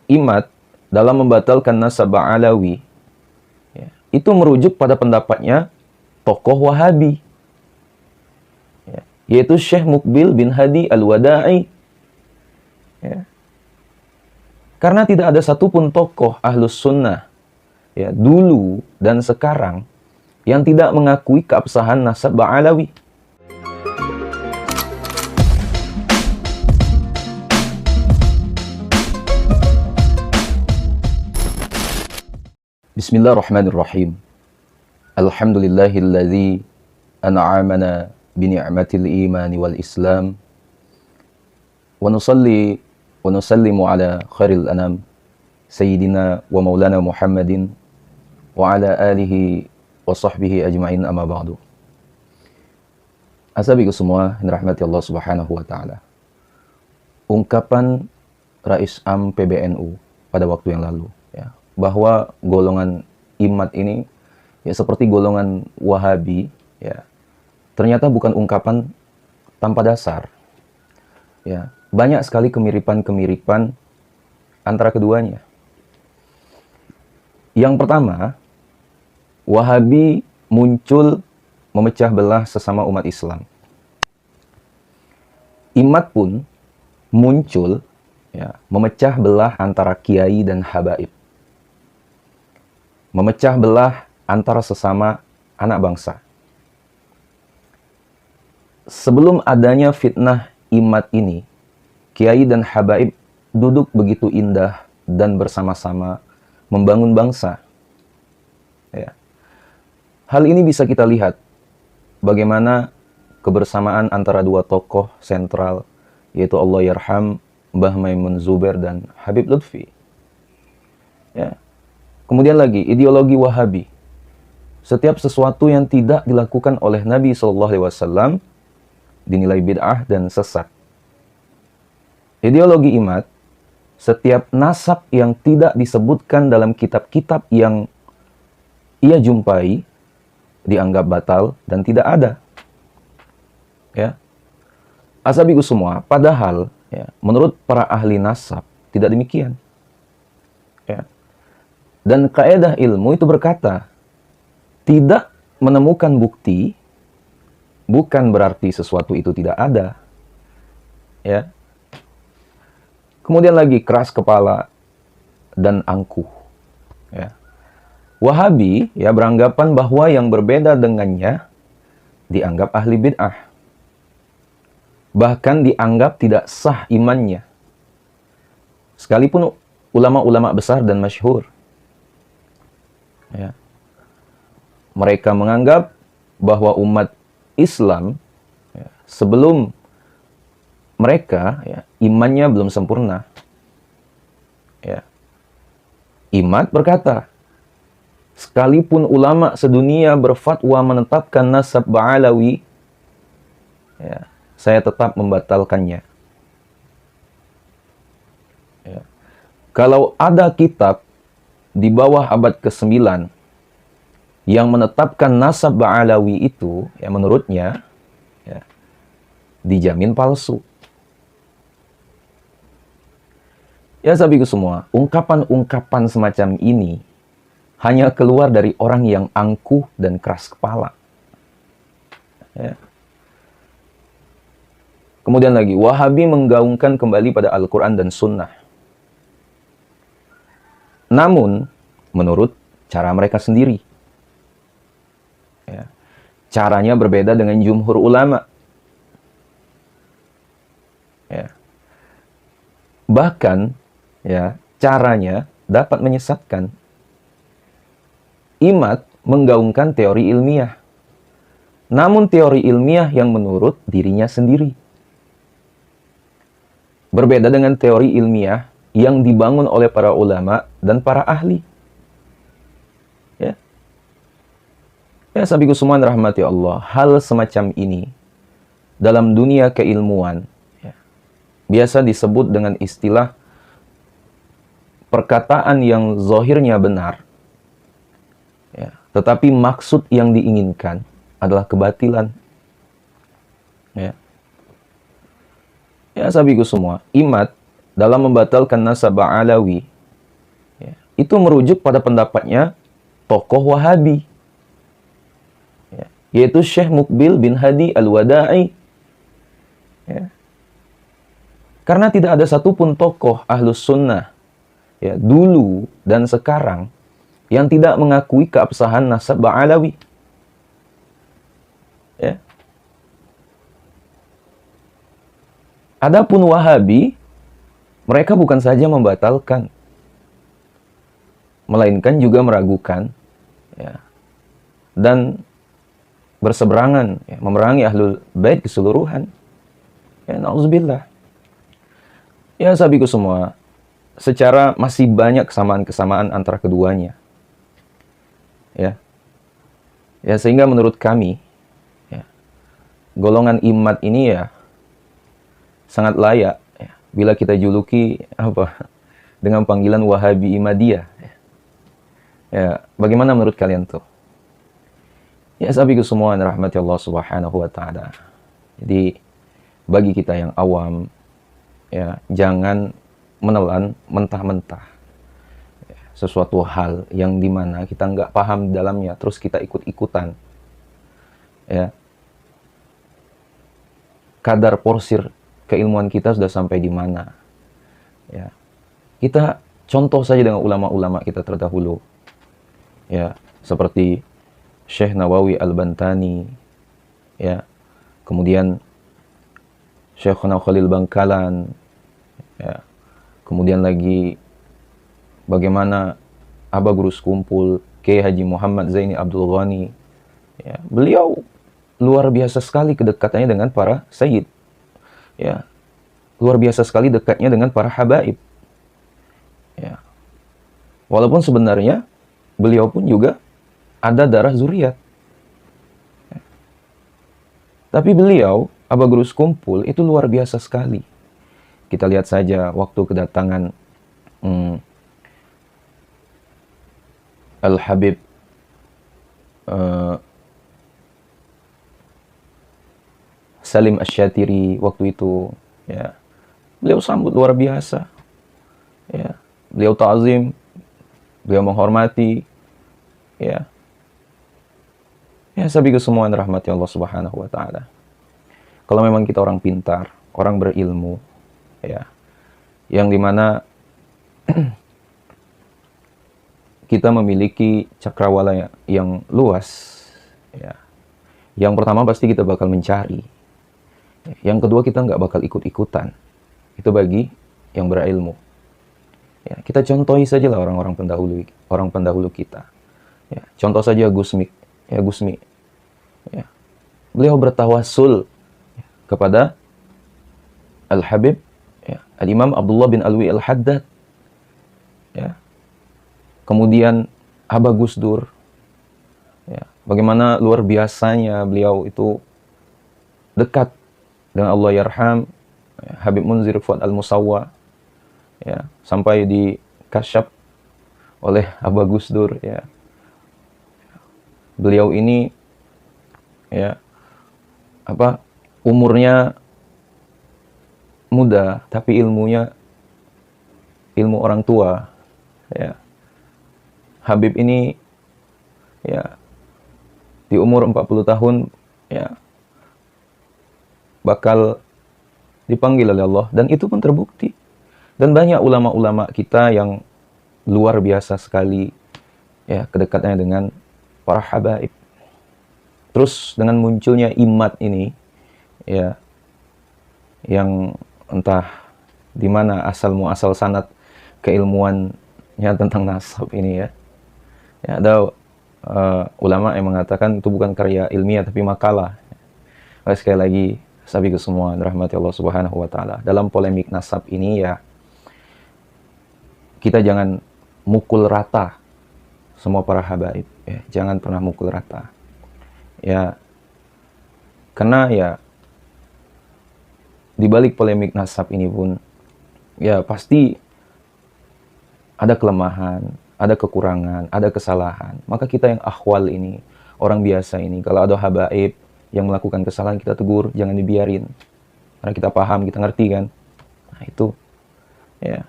Imad dalam membatalkan nasab Alawi, ya, itu merujuk pada pendapatnya tokoh Wahabi, ya, yaitu Syekh Muqbil bin Hadi Al-Wada'i. Ya. Karena tidak ada satupun tokoh Ahlus Sunnah, ya, dulu dan sekarang yang tidak mengakui keabsahan nasab Alawi. Bismillahirrahmanirrahim. Alhamdulillahilladzi an'amana bini'matil imani wal islam. Wa nusalli wa nusallimu ala khairil anam sayyidina wa maulana Muhammadin wa ala alihi wa sahbihi ajma'in, amma ba'du. Asabiku semua yang dirahmati Allah Subhanahu wa taala. Ungkapan Rais Am PBNU pada waktu yang lalu, ya, bahwa golongan Imad ini, ya, seperti golongan Wahabi, ya, ternyata bukan ungkapan tanpa dasar. Ya, banyak sekali kemiripan-kemiripan antara keduanya. Yang pertama, Wahabi muncul memecah belah sesama umat Islam. Imad pun muncul, ya, memecah belah antara kiai dan habaib. Memecah belah antara sesama anak bangsa. Sebelum adanya fitnah Imad ini, kiai dan habaib duduk begitu indah dan bersama-sama membangun bangsa. Ya. Hal ini bisa kita lihat bagaimana kebersamaan antara dua tokoh sentral, yaitu Allahyarham Mbah Maimun Zubair dan Habib Lutfi. Ya. Kemudian lagi, ideologi Wahabi. Setiap sesuatu yang tidak dilakukan oleh Nabi SAW dinilai bid'ah dan sesat. Ideologi Imad, setiap nasab yang tidak disebutkan dalam kitab-kitab yang ia jumpai dianggap batal dan tidak ada. Ya. Asabiku semua, padahal, ya, menurut para ahli nasab tidak demikian. Ya. Dan kaidah ilmu itu berkata, tidak menemukan bukti bukan berarti sesuatu itu tidak ada. Ya. Kemudian lagi, keras kepala dan angkuh. Ya. Wahabi, ya, beranggapan bahwa yang berbeda dengannya dianggap ahli bid'ah. Bahkan dianggap tidak sah imannya. Sekalipun ulama-ulama besar dan masyhur. Ya. Mereka menganggap bahwa umat Islam, ya, sebelum mereka, ya, imannya belum sempurna. Ya. Imad berkata, sekalipun ulama sedunia berfatwa menetapkan nasab Alawi, ya, saya tetap membatalkannya. Ya. Kalau ada kitab di bawah abad ke-9 yang menetapkan nasab Alawi itu, ya, menurutnya, ya, dijamin palsu. Ya, sahabatku semua, ungkapan-ungkapan semacam ini hanya keluar dari orang yang angkuh dan keras kepala. Ya. Kemudian lagi, Wahabi menggaungkan kembali pada Al-Quran dan Sunnah. Namun, menurut cara mereka sendiri. Ya. Caranya berbeda dengan jumhur ulama. Ya. Bahkan, ya, caranya dapat menyesatkan. Imad menggaungkan teori ilmiah. Namun teori ilmiah yang menurut dirinya sendiri. Berbeda dengan teori ilmiah yang dibangun oleh para ulama dan para ahli. Ya. Ya, sahabatku semua rahmati Allah, hal semacam ini dalam dunia keilmuan, ya, biasa disebut dengan istilah perkataan yang zahirnya benar, ya, tetapi maksud yang diinginkan adalah kebatilan. Ya. Ya, sahabatku semua, Imad dalam membatalkan nasab Alawi itu merujuk pada pendapatnya tokoh Wahabi, ya, yaitu Syekh Muqbil bin Hadi Al-Wada'i. Ya. Karena tidak ada satupun tokoh Ahlus Sunnah, ya, dulu dan sekarang yang tidak mengakui keabsahan nasab Ba'alawi. Ya. Adapun Wahabi, mereka bukan saja membatalkan, melainkan juga meragukan, ya, dan berseberangan, ya, memerangi Ahlul Bait keseluruhan. Ya, na'udzubillah. Ya, sahabiku semua, secara masih banyak kesamaan-kesamaan antara keduanya. Ya. Ya, sehingga menurut kami, ya, golongan imat ini ya sangat layak, ya, bila kita juluki dengan panggilan Wahabi Imadiyah. Ya, bagaimana menurut kalian tuh? Ya, sahabiku semua yang rahmati Allah Subhanahu wa taala. Jadi bagi kita yang awam, ya, jangan menelan mentah-mentah, ya, sesuatu hal yang dimana kita nggak paham dalamnya, terus kita ikut-ikutan. Ya, kadar porsir keilmuan kita sudah sampai di mana. Ya, kita contoh saja dengan ulama-ulama kita terdahulu. Ya, seperti Syekh Nawawi Al-Bantani, ya, kemudian Syekhuna Khalil Bangkalan, ya, kemudian lagi bagaimana Aba Guru Sekumpul Kiai Haji Muhammad Zaini Abdul Ghani, ya, beliau luar biasa sekali kedekatannya dengan para sayyid, ya, luar biasa sekali dekatnya dengan para habaib, ya, walaupun sebenarnya beliau pun juga ada darah zuriat, ya, tapi beliau Aba Guru Sekumpul itu luar biasa sekali. Kita lihat saja waktu kedatangan Al-Habib Salim Asy-Syatiri waktu itu, ya, beliau sambut luar biasa, ya, beliau ta'zim, beliau menghormati, ya. Ya, sahabiku semua yang rahmati Allah Subhanahu wa taala. Kalau memang kita orang pintar, orang berilmu, ya, yang dimana kita memiliki cakrawala yang luas, ya. Yang pertama pasti kita bakal mencari. Yang kedua kita nggak bakal ikut-ikutan. Itu bagi yang berilmu. Ya, kita contohi saja lah orang pendahulu kita. Ya, contoh saja Gusmi, ya, Gusmi. Ya. Beliau bertawassul, ya, kepada Al-Habib, ya, Al-Imam Abdullah bin Alwi Al-Haddad. Ya. Kemudian Aba Gus Dur. Ya, bagaimana luar biasanya beliau itu dekat dengan Allah Yarham, ya, Habib Munzir Fuad Al-Musawwa, ya, sampai dikasyaf oleh Aba Gus Dur, ya. Beliau ini, ya, umurnya muda tapi ilmunya ilmu orang tua, ya. Habib ini, ya, di umur 40 tahun, ya, bakal dipanggil oleh Allah, dan itu pun terbukti. Dan banyak ulama-ulama kita yang luar biasa sekali, ya, kedekatannya dengan para habaib. Terus dengan munculnya imat ini, ya, yang entah di mana asal muasal sanad keilmuannya tentang nasab ini, ya. Ya, ada ulama yang mengatakan itu bukan karya ilmiah tapi makalah. Sekali lagi, sahabiku semua rahmati Allah Subhanahu wa taala, dalam polemik nasab ini, ya, kita jangan mukul rata semua para habaib, ya. Jangan pernah mukul rata, ya, karena, ya, di balik polemik nasab ini pun, ya, pasti ada kelemahan, ada kekurangan, ada kesalahan. Maka kita yang akhwal ini, orang biasa ini, kalau ada habaib yang melakukan kesalahan, kita tegur, jangan dibiarin. Karena kita paham, kita ngerti kan. Nah, itu, ya.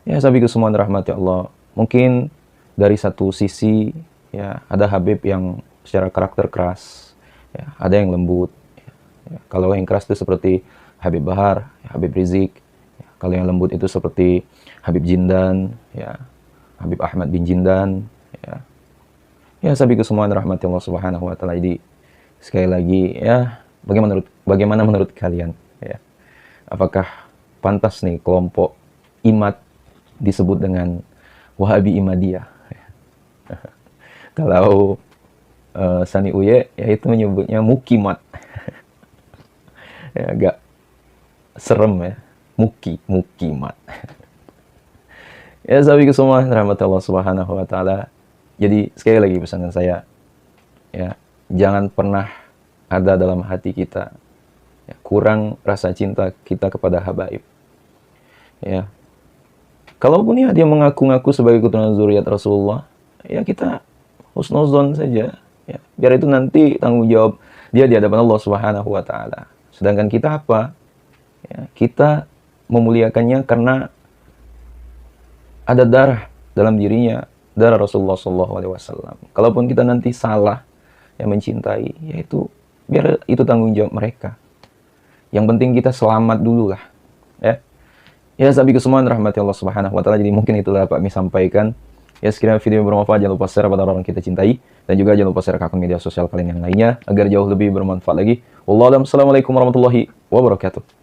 Ya, sahabiku semua rahmati Allah. mungkin dari satu sisi ya ada Habib yang secara karakter keras, ya, ada yang lembut. Ya, kalau yang keras itu seperti Habib Bahar, ya, Habib Rizik. Ya, kalau yang lembut itu seperti Habib Jindan, ya, Habib Ahmad bin Jindan. Ya, ya sahabatku semua rahmati Allah Subhanahu Wa Taala. Jadi sekali lagi ya, bagaimana menurut kalian? Ya, apakah pantas nih kelompok Imad disebut dengan Wahabi Imadiyah? Kalau Sani Uye, ya itu menyebutnya Mukimat. Ya, agak serem ya, Mukimat. Ya sahabatku semua rahmati Allah Subhanahu Wa Taala. Jadi sekali lagi pesanan saya, ya jangan pernah ada dalam hati kita ya, kurang rasa cinta kita kepada habaib. Ya, kalaupun ya dia mengaku-ngaku sebagai keturunan zuriat Rasulullah, ya kita husnuzon saja. Ya, biar itu nanti tanggung jawab dia di hadapan Allah Subhanahu Wa Taala. Sedangkan kita apa? Ya, kita memuliakannya karena ada darah dalam dirinya, darah Rasulullah SAW. Kalaupun kita nanti salah yang mencintai, yaitu biar itu tanggung jawab mereka. Yang penting kita selamat dulu lah. Ya, ya sahabatku semua rahmati Allah Subhanahu Wa Taala. Jadi mungkin itulah Pak Mi sampaikan. Ya sekiranya video bermanfaat, jangan lupa share pada orang kita cintai, dan juga jangan lupa share ke akun media sosial kalian yang lainnya agar jauh lebih bermanfaat lagi. Wallahualam. Assalamualaikum warahmatullahi wabarakatuh.